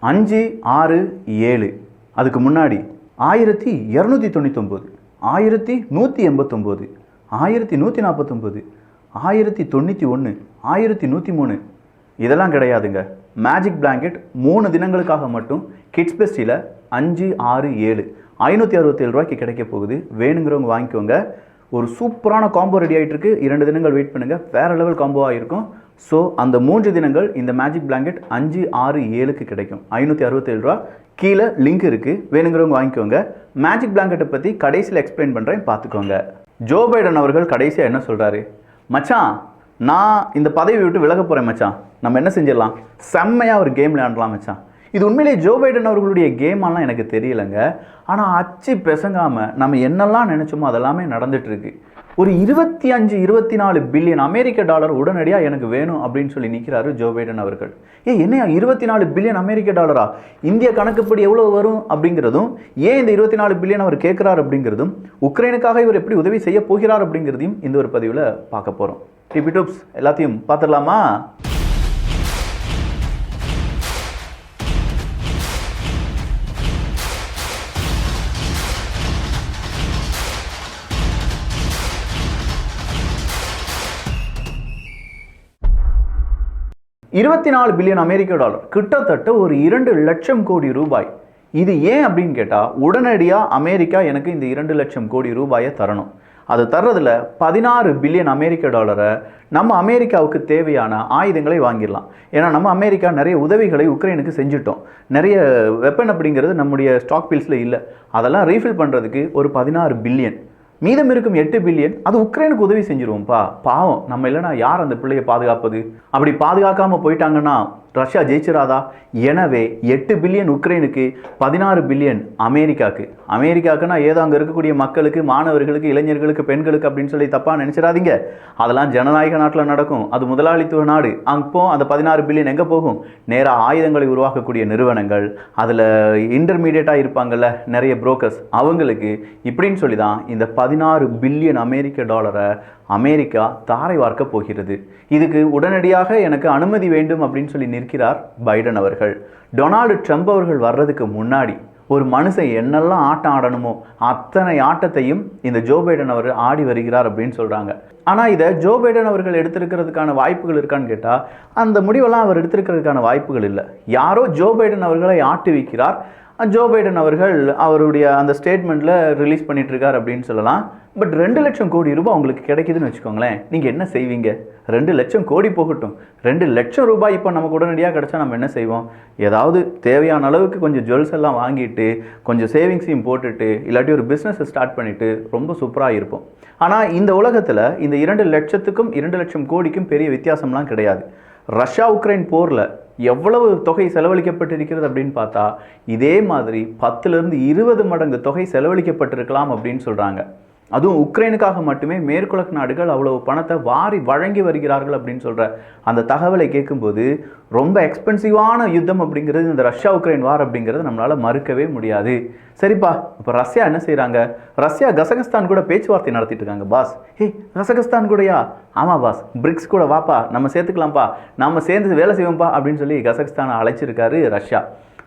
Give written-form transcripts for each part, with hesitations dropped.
567. அதுக்கு முன்னாடி 1299, 1189, 1149, 1091, 1103. இதெல்லாம் கிடையாதுங்க. மேஜிக் பிளாங்கெட் 3 தினங்களுக்காக மட்டும் கிட்ஸ் பெஸ்டில் 567 567 ரூபாய்க்கு கிடைக்க போகுது. வேணுங்கிறவங்க வாங்கிக்கோங்க. ஒரு சூப்பரான காம்போ ரெடி ஆகிட்டு இருக்கு. 2 தினங்கள் வெயிட் பண்ணுங்கள், வேறு லெவல் காம்போவாக இருக்கும். ஸோ அந்த 3 தினங்கள் இந்த மேஜிக் பிளாங்கெட் 567க்கு கிடைக்கும். 567 ரூபா. கீழே லிங்க் இருக்குது, வேணுங்கிறவங்க வாங்கிக்கோங்க. மேஜிக் பிளாங்கெட்டை பற்றி கடைசியில் எக்ஸ்பிளைன் பண்ணுறேன், பார்த்துக்கோங்க. ஜோ பைடன் அவர்கள் கடைசியாக என்ன சொல்கிறாரு? மச்சான், நான் இந்த பதவி விட்டு விலக போகிறேன் மச்சான். நம்ம என்ன செஞ்சிடலாம், செம்மையாக ஒரு கேம் விளையாடலாம் மச்சான். இது உண்மையிலேயே ஜோ பைடன் அவர்களுடைய கேமாலாம் எனக்கு தெரியலைங்க. ஆனால் அச்சு பெசங்காமல் நம்ம என்னெல்லாம் நினச்சோமோ அதெல்லாமே நடந்துகிட்ருக்கு. ஒரு 25-24 பில்லியன் அமெரிக்க டாலர் உடனடியாக எனக்கு வேணும் அப்படின்னு சொல்லி நிற்கிறாரு ஜோ பைடன் அவர்கள். என்னையா 24 பில்லியன் அமெரிக்க டாலரா? இந்திய கணக்குப்படி எவ்வளோ வரும் அப்படிங்கிறதும், ஏன் இந்த 24 பில்லியன் அவர் கேட்குறாரு அப்படிங்கிறதும், உக்ரைனுக்காக இவர் எப்படி உதவி செய்ய போகிறார் அப்படிங்கிறதையும் இந்த ஒரு பதிவில் பார்க்க போகிறோம். டிபி டிப்ஸ் எல்லாத்தையும் பார்த்துடலாமா? $24 பில்லியன் அமெரிக்க டாலர், கிட்டத்தட்ட ஒரு 2 லட்சம் கோடி ரூபாய். இது ஏன் அப்படின்னு கேட்டால், உடனடியாக அமெரிக்கா எனக்கு இந்த 2 லட்சம் கோடி ரூபாயை தரணும். அது தர்றதில் 16 பில்லியன் அமெரிக்க டாலரை நம்ம அமெரிக்காவுக்கு தேவையான ஆயுதங்களை வாங்கிடலாம். ஏன்னா நம்ம அமெரிக்கா நிறைய உதவிகளை உக்ரைனுக்கு செஞ்சுட்டோம். நிறைய வெப்பன் அப்படிங்கிறது நம்முடைய ஸ்டாக் பீல்ஸில் இல்லை. அதெல்லாம் ரீஃபில் பண்ணுறதுக்கு ஒரு 16 பில்லியன், மீதம் இருக்கும் 8 பில்லியன் அது உக்ரைனுக்கு உதவி செஞ்சிருவோம்ப்பா. பாவம், நம்ம இல்லைனா யார் அந்த பிள்ளையை பாதுகாப்பது? அப்படி பாதுகாக்காமல் போயிட்டாங்கன்னா ரஷ்யா ஜெயிச்சிராதா? எனவே 8 பில்லியன் உக்ரைனுக்கு, 16 பில்லியன் அமெரிக்காவுக்கு. அமெரிக்காவுக்குன்னா ஏதோ அங்கே இருக்கக்கூடிய மக்களுக்கு, மாணவர்களுக்கு, இளைஞர்களுக்கு, பெண்களுக்கு அப்படின்னு சொல்லி தப்பாக நினச்சிடாதீங்க. அதெல்லாம் ஜனநாயக நாட்டில் நடக்கும். அது முதலாளித்துவ நாடு. அப்போ அந்த 16 பில்லியன் எங்கே போகும்? நேராக ஆயுதங்களை உருவாக்கக்கூடிய நிறுவனங்கள், அதில் இன்டர்மீடியட்டாக இருப்பாங்கள்ல நிறைய புரோக்கர்ஸ், அவங்களுக்கு இப்படின்னு சொல்லி தான் இந்த 16 பில்லியன் அமெரிக்க டாலரை அமெரிக்கா தாரை வார்க்க போகிறது. இதுக்கு உடனடியாக எனக்கு அனுமதி வேண்டும் அப்படின்னு சொல்லி நிற்கிறார் பைடன் அவர்கள். டொனால்டு ட்ரம்ப் அவர்கள் வர்றதுக்கு முன்னாடி ஒரு மனுஷன் என்னெல்லாம் ஆட்டம் ஆடணுமோ அத்தனை ஆட்டத்தையும் இந்த ஜோ பைடன் அவர் ஆடி வருகிறார் அப்படின்னு சொல்கிறாங்க. ஆனால் இதை ஜோ பைடன் அவர்கள் எடுத்திருக்கிறதுக்கான வாய்ப்புகள் இருக்கான்னு கேட்டால், அந்த முடிவெல்லாம் அவர் எடுத்திருக்கிறதுக்கான வாய்ப்புகள் இல்லை. யாரோ ஜோ பைடன் அவர்களை ஆட்டி வைக்கிறார். ஜோ பைடன் அவர்கள் அவருடைய அந்த ஸ்டேட்மெண்ட்டில் ரிலீஸ் பண்ணிகிட்ருக்கார் அப்படின்னு சொல்லலாம். பட் 2 லட்சம் கோடி ரூபாய் உங்களுக்கு கிடைக்குதுன்னு வச்சுக்கோங்களேன், நீங்கள் என்ன செய்வீங்க? 2 லட்சம் கோடி போகட்டும், 2 லட்சம் ரூபாய் இப்போ நமக்கு உடனடியாக கிடச்சா நம்ம என்ன செய்வோம்? ஏதாவது தேவையான அளவுக்கு கொஞ்சம் ஜுவல்ஸ் எல்லாம் வாங்கிட்டு, கொஞ்சம் சேவிங்ஸையும் போட்டுட்டு, இல்லாட்டி ஒரு பிஸ்னஸை ஸ்டார்ட் பண்ணிவிட்டு ரொம்ப சூப்பராக இருப்போம். ஆனால் இந்த உலகத்தில் இந்த 2 லட்சத்துக்கும் 2 லட்சம் கோடிக்கும் பெரிய வித்தியாசம்லாம் கிடையாது. ரஷ்யா உக்ரைன் போரில் எவ்வளவு தொகை செலவழிக்கப்பட்டிருக்கிறது அப்படின்னு பார்த்தா, இதே மாதிரி 10லிருந்து 20 மடங்கு தொகை செலவழிக்கப்பட்டிருக்கலாம் அப்படின்னு சொல்கிறாங்க. அதுவும் உக்ரைனுக்காக மட்டுமே மேற்குலக நாடுகள் அவ்வளவு பணத்தை வாரி வழங்கி வருகிறார்கள் அப்படின்னு சொல்கிற அந்த தகவலை கேட்கும்போது, ரொம்ப எக்ஸ்பென்சிவான யுத்தம் அப்படிங்கிறது இந்த ரஷ்யா உக்ரைன் வார் அப்படிங்கிறது நம்மளால் மறுக்கவே முடியாது. சரிப்பா, இப்போ ரஷ்யா என்ன செய்கிறாங்க? ரஷ்யா கசகஸ்தான் கூட பேச்சுவார்த்தை நடத்திட்டு இருக்காங்க பாஸ். கசகஸ்தான் கூடயா? ஆமாம் பாஸ், பிரிக்ஸ் கூட வாப்பா, நம்ம சேர்த்துக்கலாம்ப்பா, நம்ம சேர்ந்து வேலை செய்வோம்ப்பா அப்படின்னு சொல்லி கசகஸ்தானை அழைச்சிருக்காரு ரஷ்யா.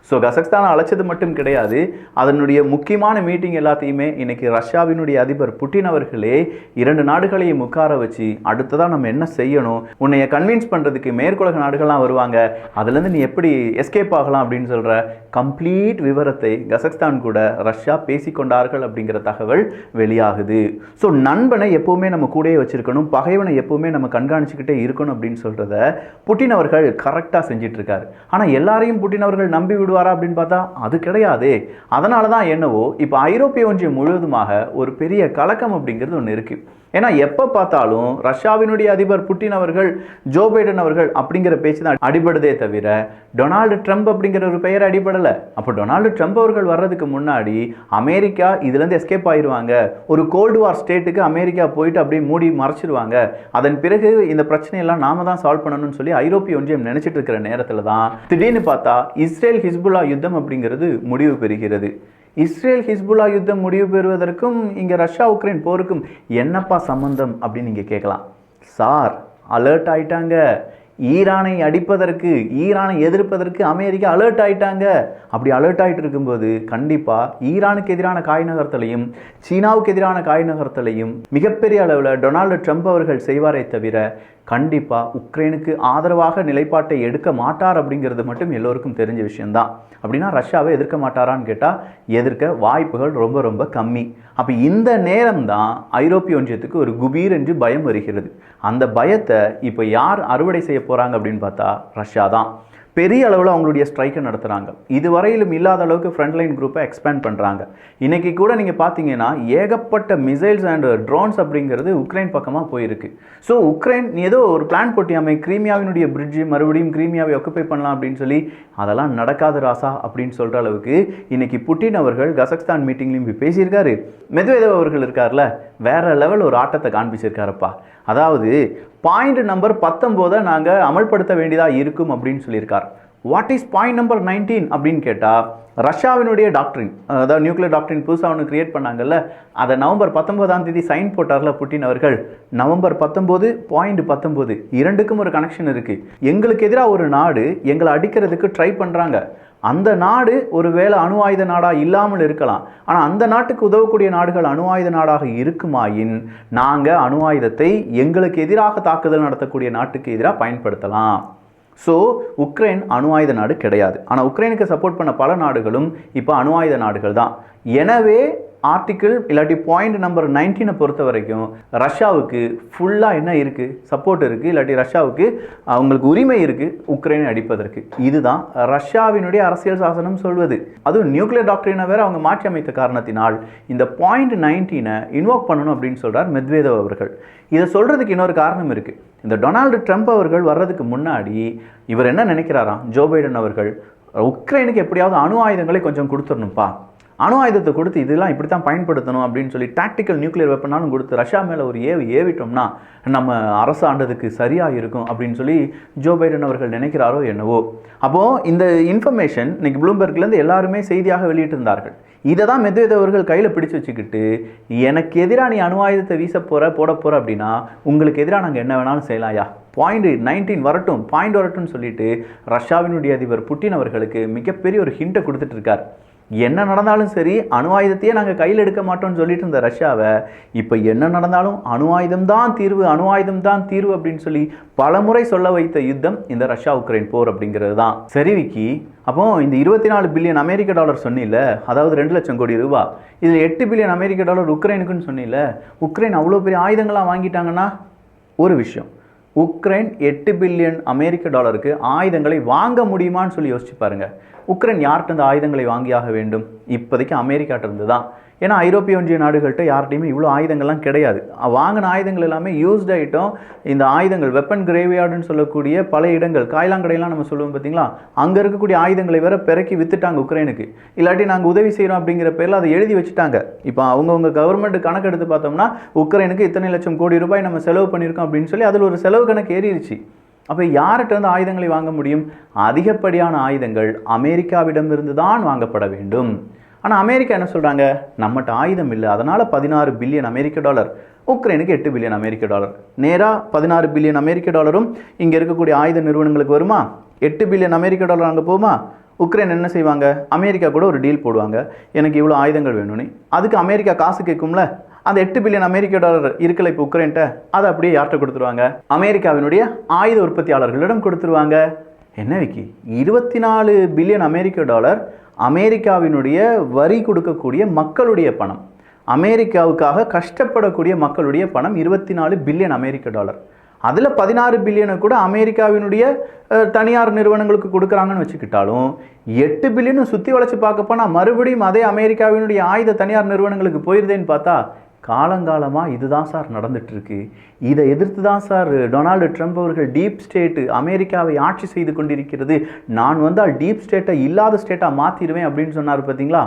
ஸோ கசகஸ்தானை அழைச்சது மட்டும் கிடையாது, அதனுடைய முக்கியமான மீட்டிங் எல்லாத்தையுமே இன்றைக்கி ரஷ்யாவினுடைய அதிபர் புட்டின் அவர்களே 2 நாடுகளையும் உட்கார வச்சு, அடுத்ததான் நம்ம என்ன செய்யணும், உன்னைய கன்வின்ஸ் பண்ணுறதுக்கு மேற்குலக நாடுகள்லாம் வருவாங்க, அதுலேருந்து நீ எப்படி எஸ்கேப் ஆகலாம் அப்படின்னு சொல்கிற கம்ப்ளீட் விவரத்தை கசகஸ்தான் கூட ரஷ்யா பேசிக்கொண்டார்கள் அப்படிங்கிற தகவல் வெளியாகுது. ஸோ நண்பனை எப்போவுமே நம்ம கூடயே வச்சுருக்கணும், பகைவனை எப்போவுமே நம்ம கண்காணிச்சுக்கிட்டே இருக்கணும் அப்படின்னு சொல்கிறத புட்டின் அவர்கள் கரெக்டாக செஞ்சிட்ருக்காரு. ஆனால் எல்லாரையும் புட்டின் அவர்கள் நம்பி விடுவாரா அப்படின்னு பார்த்தா அது கிடையாது. அதனால தான் என்னவோ இப்போ ஐரோப்பிய ஒன்றியம் முழுவதுமாக ஒரு பெரிய கலக்கம் அப்படிங்கிறது ஒன்று இருக்குது. ஏன்னா எப்போ பார்த்தாலும் ரஷ்யாவினுடைய அதிபர் புட்டின் அவர்கள், ஜோ பைடன் அவர்கள் அப்படிங்கிற பேச்சு தான் அடிபடுதே தவிர டொனால்டு ட்ரம்ப் அப்படிங்கிற ஒரு பெயர் அடிபடலை. அப்போ டொனால்டு ட்ரம்ப் அவர்கள் வர்றதுக்கு முன்னாடி அமெரிக்கா இதுலேருந்து எஸ்கேப் ஆயிடுவாங்க, ஒரு கோல்டு வார் ஸ்டேட்டுக்கு அமெரிக்கா போயிட்டு அப்படியே மூடி மறைச்சிடுவாங்க, அதன் பிறகு இந்த பிரச்சனையெல்லாம் நாம தான் சால்வ் பண்ணணும்னு சொல்லி ஐரோப்பிய ஒன்றியம் நினைச்சிட்டு இருக்கிற நேரத்தில் தான் திடீர்னு பார்த்தா இஸ்ரேல் ஹிஸ்புல்லா யுத்தம் அப்படிங்கிறது முடிவு பெறுகிறது. இஸ்ரேல் ஹிஸ்புல்லா யுத்தம் முடிவு பெறுவதற்கும் இங்கே ரஷ்யா உக்ரைன் போருக்கும் என்னப்பா சம்பந்தம் அப்படின்னு நீங்கள் கேட்கலாம். சார், அலர்ட் ஆயிட்டாங்க. ஈரானை அடிப்பதற்கு, ஈரானை எதிர்ப்பதற்கு அமெரிக்கா அலர்ட் ஆயிட்டாங்க. அப்படி அலர்ட் ஆகிட்டு இருக்கும்போது கண்டிப்பாக ஈரானுக்கு எதிரான காய் நகர்த்தலையும் சீனாவுக்கு எதிரான காய் நகர்த்தலையும் மிகப்பெரிய அளவில் டொனால்டு ட்ரம்ப் அவர்கள் செய்வாரே தவிர கண்டிப்பாக உக்ரைனுக்கு ஆதரவாக நிலைப்பாட்டை எடுக்க மாட்டார் அப்படிங்கிறது மட்டும் எல்லோருக்கும் தெரிஞ்ச விஷயம்தான். அப்படின்னா ரஷ்யாவை எதிர்க்க மாட்டாரான்னு கேட்டால் எதிர்க்க வாய்ப்புகள் ரொம்ப ரொம்ப கம்மி. அப்போ இந்த நேரம் தான் ஐரோப்பிய ஒன்றியத்துக்கு ஒரு குபீர் என்று பயம் வருகிறது. அந்த பயத்தை இப்போ யார் அறுவடை செய்ய போகிறாங்க அப்படின்னு பார்த்தா ரஷ்யா தான். பெரிய அளவில் அவங்களுடைய ஸ்ட்ரைக்கை நடத்துகிறாங்க. இதுவரையிலும் இல்லாத அளவுக்கு ஃப்ரண்ட்லைன் குரூப்பை எக்ஸ்பேண்ட் பண்ணுறாங்க. இன்றைக்கி கூட நீங்கள் பார்த்தீங்கன்னா ஏகப்பட்ட மிசைல்ஸ் அண்ட் ட்ரோன்ஸ் அப்படிங்கிறது உக்ரைன் பக்கமாக போயிருக்கு. ஸோ உக்ரைன் ஏதோ ஒரு பிளான் போட்டியாமை கிரீமியாவினுடைய பிரிட்ஜு மறுபடியும் கிரீமியாவை ஒக்குப்பை பண்ணலாம் அப்படின்னு சொல்லி அதெல்லாம் நடக்காது ராசா அப்படின்னு சொல்கிற அளவுக்கு இன்றைக்கி புட்டின் அவர்கள் கசக்ஸ்தான் மீட்டிங்லையும் போய் பேசியிருக்காரு. மெத்வேதேவ் அவர்கள் இருக்கார்ல, வேற லெவல் ஒரு ஆட்டத்தை காண்பிச்சிருக்காருப்பா. அதாவது பாயிண்ட் நம்பர் 19 நாங்கள் அமல்படுத்த வேண்டியதாக இருக்கும் அப்படின்னு சொல்லியிருக்கார். வாட் இஸ் பாயிண்ட் நம்பர் 19 அப்படின்னு கேட்டால் ரஷ்யாவினுடைய டாக்டரின், அதாவது நியூக்ளியர் டாக்டரின் புதுசாக ஒன்று கிரியேட் பண்ணாங்கல்ல, அதை நவம்பர் 19 சைன் போட்டார்ல புட்டின் அவர்கள். நவம்பர் 19 பாயிண்ட் 19 இரண்டுக்கும் ஒரு கனெக்ஷன் இருக்குது. எங்களுக்கு எதிராக ஒரு நாடு எங்களை அடிக்கிறதுக்கு ட்ரை பண்ணுறாங்க. அந்த நாடு ஒரு வேளை அணு ஆயுத நாடாக இல்லாமல் இருக்கலாம். ஆனால் அந்த நாட்டுக்கு உதவக்கூடிய நாடுகள் அணு ஆயுத நாடாக இருக்குமாயின் நாங்கள் அணு ஆயுதத்தை எங்களுக்கு எதிராக தாக்குதல் நடத்தக்கூடிய நாட்டுக்கு எதிராக பயன்படுத்தலாம். ஸோ உக்ரைன் அணு ஆயுத நாடு கிடையாது. ஆனால் உக்ரைனுக்கு சப்போர்ட் பண்ண பல நாடுகளும் இப்போ அணு ஆயுத நாடுகள் தான். எனவே ஆர்டிக்கிள் இல்லாட்டி பாயிண்ட் நம்பர் 19 பொறுத்த வரைக்கும் ரஷ்யாவுக்கு ஃபுல்லாக என்ன இருக்குது, சப்போர்ட் இருக்குது, இல்லாட்டி ரஷ்யாவுக்கு அவங்களுக்கு உரிமை இருக்குது உக்ரைனை அடிப்பதற்கு. இதுதான் ரஷ்யாவினுடைய அரசியல் சாசனம் சொல்வது. அதுவும் நியூக்ளியர் டாக்டரினை வேற அவங்க மாற்றி அமைத்த காரணத்தினால் இந்த பாயிண்ட் 19 இன்வோக் பண்ணணும் அப்படின்னு சொல்கிறார் மெத்வேதேவ் அவர்கள். இதை சொல்கிறதுக்கு இன்னொரு காரணம் இருக்குது. இந்த டொனால்டு ட்ரம்ப் அவர்கள் வர்றதுக்கு முன்னாடி இவர் என்ன நினைக்கிறாராம், ஜோ பைடன் அவர்கள் உக்ரைனுக்கு எப்படியாவது அணு ஆயுதங்களை கொஞ்சம் கொடுத்துடணும்ப்பா, அணு ஆயுதத்தை கொடுத்து இதெல்லாம் இப்படி தான் பயன்படுத்தணும் அப்படின்னு சொல்லி டாக்டிக்கல் நியூக்ளியர் வெப்பனாலும் கொடுத்து ரஷ்யா மேலே ஒரு ஏவிட்டோம்னா நம்ம அரசாண்டதுக்கு சரியாக இருக்கும் அப்படின்னு சொல்லி ஜோ பைடன் அவர்கள் நினைக்கிறாரோ என்னவோ. அப்போது இந்த இன்ஃபர்மேஷன் இன்னைக்கு ப்ளூம்பெர்க்லேருந்து எல்லாருமே செய்தியாக வெளியிட்டிருந்தார்கள். இதை தான் மெத்வேதேவ் அவர்கள் கையில் பிடிச்சு வச்சுக்கிட்டு எனக்கு எதிராக நீ அணு ஆயுதத்தை போட போகிற அப்படின்னா உங்களுக்கு எதிராக நாங்கள் என்ன வேணாலும் செய்யலாம்யா, பாயிண்ட் 19 வரட்டும், பாயிண்ட் வரட்டும்னு சொல்லிட்டு ரஷ்யாவினுடைய அதிபர் புட்டின் அவர்களுக்கு மிகப்பெரிய ஒரு ஹிண்ட்டை கொடுத்துட்டு இருக்கார். என்ன நடந்தாலும் சரி அணு ஆயுதத்தையே நாங்கள் கையில் எடுக்க மாட்டோம்னு சொல்லிட்டு இருந்த ரஷ்யாவை இப்போ என்ன நடந்தாலும் அணு ஆயுதம் தான் தீர்வு, அணு ஆயுதம் தான் தீர்வு அப்படின்னு சொல்லி பலமுறை சொல்ல வைத்த யுத்தம் இந்த ரஷ்யா உக்ரைன் போர் அப்படிங்கிறது தான். சரி விக்கி, அப்போ இந்த 24 பில்லியன் அமெரிக்க டாலர் சொன்னில, அதாவது 2 லட்சம் கோடி ரூபாய், இதில் 8 பில்லியன் அமெரிக்க டாலர் உக்ரைனுக்குன்னு சொன்னில, உக்ரைன் அவ்வளோ பெரிய ஆயுதங்களாக வாங்கிட்டாங்கன்னா ஒரு விஷயம், உக்ரைன் 8 பில்லியன் அமெரிக்க டாலருக்கு ஆயுதங்களை வாங்க முடியுமான்னு சொல்லி யோசிச்சு பாருங்க. உக்ரைன் யார்கிட்ட இந்த ஆயுதங்களை வாங்கியாக வேண்டும்? இப்போதைக்கு அமெரிக்காட்ட இருந்து தான். ஏன்னா ஐரோப்பிய ஒன்றிய நாடுகள்கிட்ட யார்கிட்டையுமே இவ்வளோ ஆயுதங்கள்லாம் கிடையாது. வாங்கின ஆயுதங்கள் எல்லாமே யூஸ்ட் ஐட்டம். இந்த ஆயுதங்கள் வெப்பன் கிரேவியார்டுன்னு சொல்லக்கூடிய பல இடங்கள், காய்லாங்கடையெல்லாம் நம்ம சொல்லுவோம் பார்த்தீங்களா, அங்கே இருக்கக்கூடிய ஆயுதங்களை வேற பிறக்கி வித்துட்டாங்க உக்ரைனுக்கு. இல்லாட்டி நாங்கள் உதவி செய்கிறோம் அப்படிங்கிற பேரில் அதை எழுதி வச்சுட்டாங்க. இப்போ அவங்கவுங்க கவர்மெண்ட் கணக்கு எடுத்து பார்த்தோம்னா உக்ரைனுக்கு இத்தனை லட்சம் கோடி ரூபாய் நம்ம செலவு பண்ணியிருக்கோம் அப்படின்னு சொல்லி அதில் ஒரு செலவு கணக்கு ஏறிடுச்சு. அப்போ யார்கிட்ட இருந்து ஆயுதங்களை வாங்க முடியும்? அதிகப்படியான ஆயுதங்கள் அமெரிக்காவிடமிருந்து தான் வாங்கப்பட வேண்டும். ஆனால் அமெரிக்கா என்ன சொல்கிறாங்க, நம்மகிட்ட ஆயுதம் இல்லை, அதனால் 16 பில்லியன் அமெரிக்க டாலர், உக்ரைனுக்கு 8 பில்லியன் அமெரிக்க டாலர். நேராக 16 பில்லியன் அமெரிக்க டாலரும் இங்கே இருக்கக்கூடிய ஆயுத நிறுவனங்களுக்கு வருமா? 8 பில்லியன் அமெரிக்க டாலர் அங்கே போகுமா? உக்ரைன் என்ன செய்வாங்க, அமெரிக்கா கூட ஒரு டீல் போடுவாங்க, எனக்கு இவ்வளோ ஆயுதங்கள் வேணும்னு. அதுக்கு அமெரிக்கா காசு கேட்கும்ல, அந்த 8 பில்லியன் அமெரிக்க டாலர் இருக்கல இப்போ உக்ரைன்ட்ட, அதை அப்படியே யார்கிட்ட கொடுத்துருவாங்க? அமெரிக்காவினுடைய ஆயுத உற்பத்தியாளர்களிடம் கொடுத்துருவாங்க. என்ன விக்கி, 24 பில்லியன் அமெரிக்க டாலர் அமெரிக்காவினுடைய வரி கொடுக்கக்கூடிய மக்களுடைய பணம், அமெரிக்காவுக்காக கஷ்டப்படக்கூடிய மக்களுடைய பணம் 24 பில்லியன் அமெரிக்க டாலர். அதில் 16 பில்லியனை கூட அமெரிக்காவினுடைய தனியார் நிறுவனங்களுக்கு கொடுக்குறாங்கன்னு வச்சுக்கிட்டாலும் 8 பில்லியனும் சுற்றி வளைச்சு பார்க்க போனால் மறுபடியும் அதே அமெரிக்காவினுடைய ஆயுத தனியார் நிறுவனங்களுக்கு போயிருதேன்னு பார்த்தா காலங்காலமாக இதுதான் சார் நடந்துட்டு இருக்கு. இதை எதிர்த்து தான் சார் டொனால்டு ட்ரம்ப் அவர்கள் டீப் ஸ்டேட்டு அமெரிக்காவை ஆட்சி செய்து கொண்டிருக்கிறது, நான் வந்தால் டீப் ஸ்டேட்டை இல்லாத ஸ்டேட்டாக மாற்றிடுவேன் அப்படின்னு சொன்னார் பார்த்தீங்களா.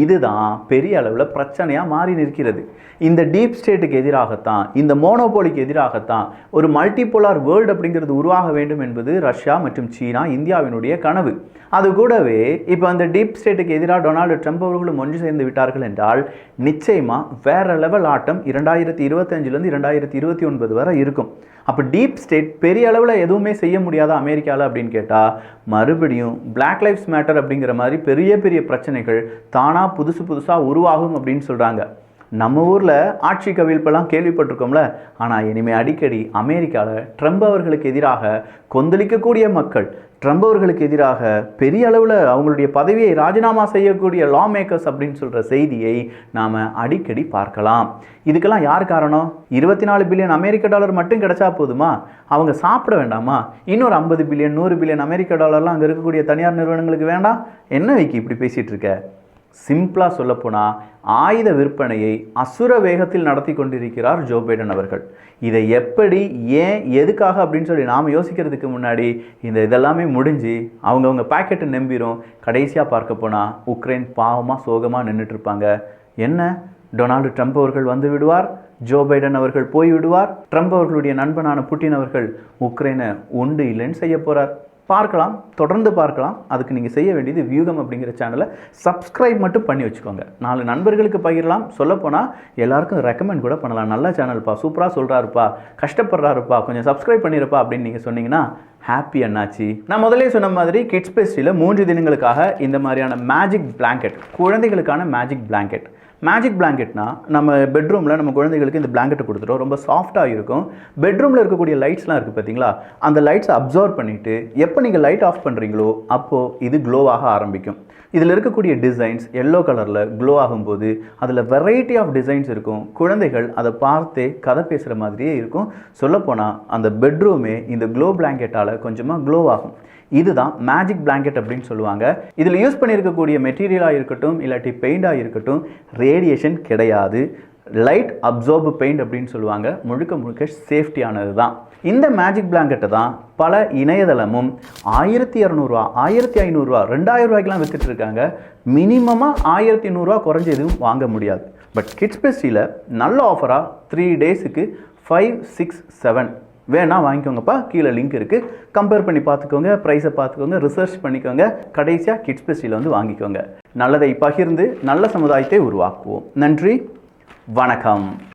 இதுதான் பெரிய அளவில் பிரச்சனையாக மாறி நிற்கிறது. இந்த டீப் ஸ்டேட்டுக்கு எதிராகத்தான், இந்த மோனோபோலிக்கு எதிராகத்தான் ஒரு மல்டிபோலார் வேர்ல்டு அப்படிங்கிறது உருவாக வேண்டும் என்பது ரஷ்யா மற்றும் சீனா, இந்தியாவினுடைய கனவு. அது கூடவே இப்போ அந்த டீப் ஸ்டேட்டுக்கு எதிராக டொனால்டு ட்ரம்ப் அவர்களும் ஒன்று சேர்ந்து விட்டார்கள் என்றால் நிச்சயமாக வேற லெவல் ஆட்டம் 2025லேருந்து 2029 வரை இருக்கும். அப்போ டீப் ஸ்டேட் பெரிய அளவில் எதுவுமே செய்ய முடியாத அமெரிக்காவில் அப்படின்னு கேட்டால் மறுபடியும் பிளாக் லைஃப்ஸ் மேட்டர் அப்படிங்கிற மாதிரி பெரிய பெரிய பிரச்சனைகள் தானாக புதுசாக உருவாகும் அப்படின்னு சொல்கிறாங்க. நம்ம ஊரில் ஆட்சி கவிழ்ப்பெல்லாம் கேள்விப்பட்டிருக்கோம்ல. ஆனால் இனிமேல் அடிக்கடி அமெரிக்காவில் ட்ரம்ப் அவர்களுக்கு எதிராக கொந்தளிக்கக்கூடிய மக்கள், ட்ரம்ப் அவர்களுக்கு எதிராக பெரிய அளவில் அவங்களுடைய பதவியை ராஜினாமா செய்யக்கூடிய லா மேக்கர்ஸ் அப்படின்னு சொல்கிற செய்தியை நாம் அடிக்கடி பார்க்கலாம். இதுக்கெல்லாம் யார் காரணம்? 24 பில்லியன் அமெரிக்க டாலர் மட்டும் கிடைச்சா போதுமா? அவங்க சாப்பிட வேண்டாமா? இன்னொரு 50 பில்லியன் 100 பில்லியன் அமெரிக்க டாலர்லாம் அங்கே இருக்கக்கூடிய தனியார் நிறுவனங்களுக்கு வேண்டாம்? என்ன வைக்கி இப்படி பேசிகிட்டு இருக்க? சிம்பிளாக சொல்லப்போனால் ஆயுத விற்பனையை அசுர வேகத்தில் நடத்தி கொண்டிருக்கிறார் ஜோ பைடன் அவர்கள். இதை எப்படி, ஏன், எதுக்காக அப்படின்னு சொல்லி நாம் யோசிக்கிறதுக்கு முன்னாடி இதெல்லாமே முடிஞ்சு அவங்கவுங்க பாக்கெட்டை நம்பிரும். கடைசியாக பார்க்க போனால் உக்ரைன் பாவமாக சோகமாக நின்றுட்டு இருப்பாங்க. என்ன, டொனால்டு ட்ரம்ப் அவர்கள் வந்து விடுவார், ஜோ பைடன் அவர்கள் போய் விடுவார், ட்ரம்ப் அவர்களுடைய நண்பனான புட்டின் அவர்கள் உக்ரைனை உண்டு இல்லைன்னு செய்ய போகிறார். பார்க்கலாம், தொடர்ந்து பார்க்கலாம். அதுக்கு நீங்கள் செய்ய வேண்டியது வியூகம் அப்படிங்கிற சேனலை சப்ஸ்கிரைப் மட்டும் பண்ணி வச்சுக்கோங்க. 4 நண்பர்களுக்கு பகிரலாம். சொல்லப்போனால் எல்லாருக்கும் ரெக்கமெண்ட் கூட பண்ணலாம். நல்ல சேனல்ப்பா, சூப்பராக சொல்கிறாருப்பா, கஷ்டப்படுறாருப்பா, கொஞ்சம் சப்ஸ்கிரைப் பண்ணிருப்பா அப்படின்னு நீங்கள் சொன்னீங்கன்னா ஹாப்பி அண்ணாச்சி. நான் முதலே சொன்ன மாதிரி கிட்ஸ் பேஸ்ட்ரியில் 3 தினங்களுக்காக இந்த மாதிரியான மேஜிக் பிளாங்கெட், குழந்தைகளுக்கான மேஜிக் பிளாங்கெட். மேஜிக் பிளாங்கெட்னா நம்ம பெட்ரூமில் நம்ம குழந்தைகளுக்கு இந்த பிளாங்கெட்டை கொடுத்துட்டோம். ரொம்ப சாஃப்டாக இருக்கும். பெட்ரூமில் இருக்கக்கூடிய லைட்ஸ்லாம் இருக்குது பார்த்தீங்களா, அந்த லைட்ஸை அப்சர்வ் பண்ணிவிட்டு எப்போ நீங்கள் லைட் ஆஃப் பண்ணுறீங்களோ அப்போது இது க்ளோவாக ஆரம்பிக்கும். இதில் இருக்கக்கூடிய டிசைன்ஸ் எல்லோ கலரில் க்ளோ ஆகும்போது அதில் வெரைட்டி ஆஃப் டிசைன்ஸ் இருக்கும். குழந்தைகள் அதை பார்த்தே கதை பேசுகிற மாதிரியே இருக்கும். சொல்லப்போனால் அந்த பெட்ரூமே இந்த க்ளோ பிளாங்கெட்டால் கொஞ்சமாக க்ளோ ஆகும். இதுதான் மேஜிக் பிளாங்கெட் அப்படின்னு சொல்லுவாங்க. இதில் யூஸ் பண்ணியிருக்கக்கூடிய மெட்டீரியலாக இருக்கட்டும், இல்லாட்டி பெயிண்டாக இருக்கட்டும், ரேடியேஷன் கிடையாது. லைட் அப்சர்வ் பெயிண்ட் அப்படின்னு சொல்லுவாங்க. முழுக்க சேஃப்டியானது தான். இந்த மேஜிக் பிளாங்கெட்டை தான் பல இணையதளமும் 1200 1500 2000 வித்துட்டு இருக்காங்க. மினிமமாக 1100 குறைஞ்ச எதுவும் வாங்க முடியாது. பட் கிட்ஸ் பெஸ்டியில் நல்ல ஆஃபராக 3 டேஸுக்கு 5, 6, 7 வேணா வாங்கிக்கோங்கப்பா. கீழே லிங்க் இருக்குது. கம்பேர் பண்ணி பார்த்துக்கோங்க, ப்ரைஸை பார்த்துக்கோங்க, ரிசர்ச் பண்ணிக்கோங்க. கடைசியாக கிட்ஸ் பெஸ்டியில் வாங்கிக்கோங்க. நல்லதை பகிர்ந்து நல்ல சமுதாயத்தை உருவாக்குவோம். நன்றி, வணக்கம்.